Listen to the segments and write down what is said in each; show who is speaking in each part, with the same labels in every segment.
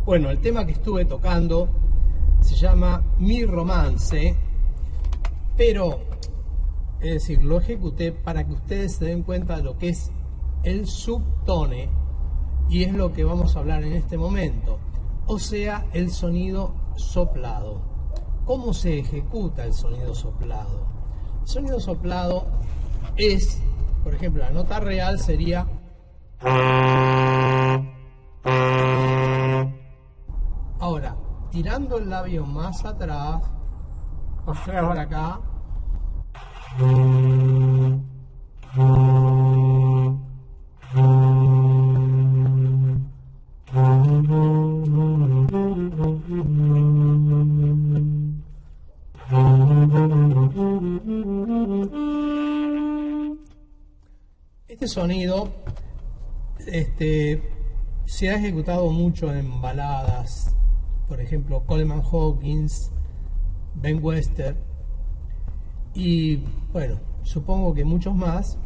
Speaker 1: Bueno, el tema que estuve tocando se llama Mi Romance, pero, es decir, lo ejecuté para que ustedes se den cuenta de lo que es el subtone, y es lo que vamos a hablar en este momento, o sea, el sonido soplado. ¿Cómo se ejecuta el sonido soplado? El sonido soplado es, por ejemplo, la nota real sería... Ahora, tirando el labio más atrás, o sea, por acá, este sonido se ha ejecutado mucho en baladas, por ejemplo Coleman Hawkins, Ben Webster y bueno, supongo que muchos más,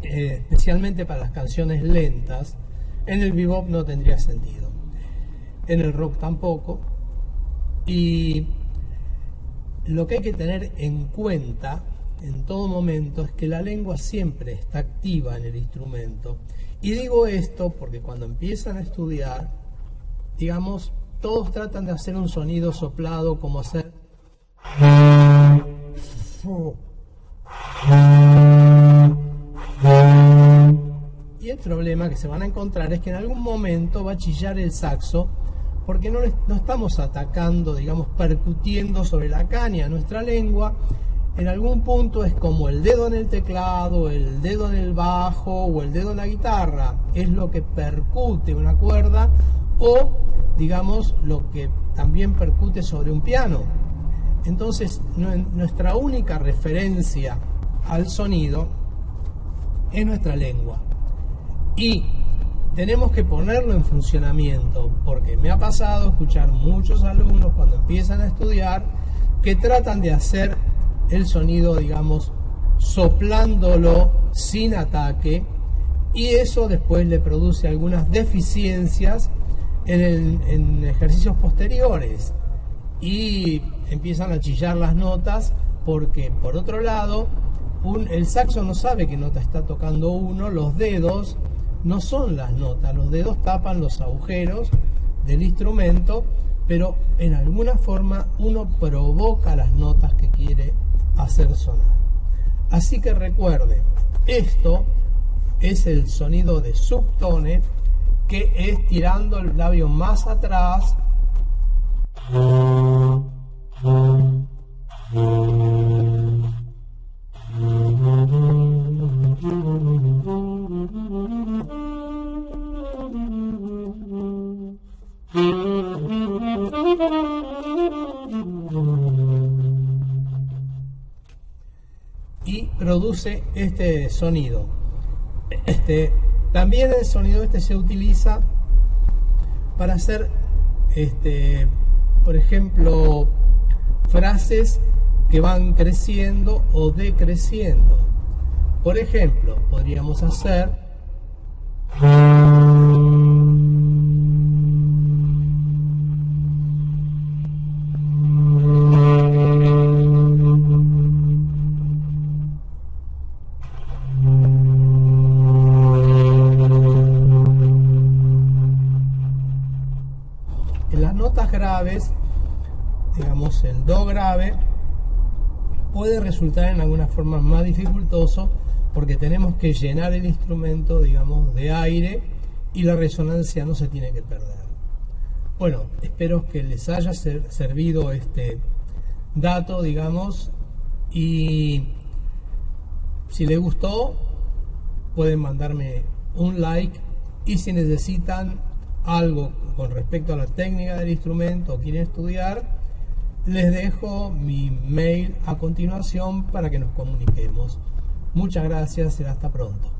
Speaker 1: especialmente para las canciones lentas. En el bebop no tendría sentido, en el rock tampoco, y lo que hay que tener en cuenta en todo momento es que la lengua siempre está activa en el instrumento. Y digo esto porque cuando empiezan a estudiar, digamos, todos tratan de hacer un sonido soplado, como hacer... Y el problema que se van a encontrar es que en algún momento va a chillar el saxo, porque no estamos atacando, digamos, percutiendo sobre la caña. Nuestra lengua en algún punto es como el dedo en el teclado, el dedo en el bajo o el dedo en la guitarra. Es lo que percute una cuerda o, digamos, lo que también percute sobre un piano. Entonces, nuestra única referencia al sonido es nuestra lengua. Y tenemos que ponerlo en funcionamiento, porque me ha pasado escuchar muchos alumnos cuando empiezan a estudiar que tratan de hacer el sonido, digamos, soplándolo sin ataque, y eso después le produce algunas deficiencias en ejercicios posteriores, y empiezan a chillar las notas porque, por otro lado, el saxo no sabe qué nota está tocando uno, los dedos no son las notas, los dedos tapan los agujeros del instrumento, pero en alguna forma uno provoca las notas que quiere hacer sonar. Así que recuerde, esto es el sonido de subtone, que es tirando el labio más atrás y produce este sonido. También el sonido se utiliza para hacer, por ejemplo, frases que van creciendo o decreciendo. Por ejemplo, podríamos hacer en las notas graves, digamos el do grave, puede resultar en algunas formas más dificultoso porque tenemos que llenar el instrumento, digamos, de aire, y la resonancia no se tiene que perder. Bueno, espero que les haya servido este dato, digamos, y Si les gustó, pueden mandarme un like, y si necesitan algo con respecto a la técnica del instrumento o quieren estudiar, les dejo mi mail a continuación para que nos comuniquemos. Muchas gracias y hasta pronto.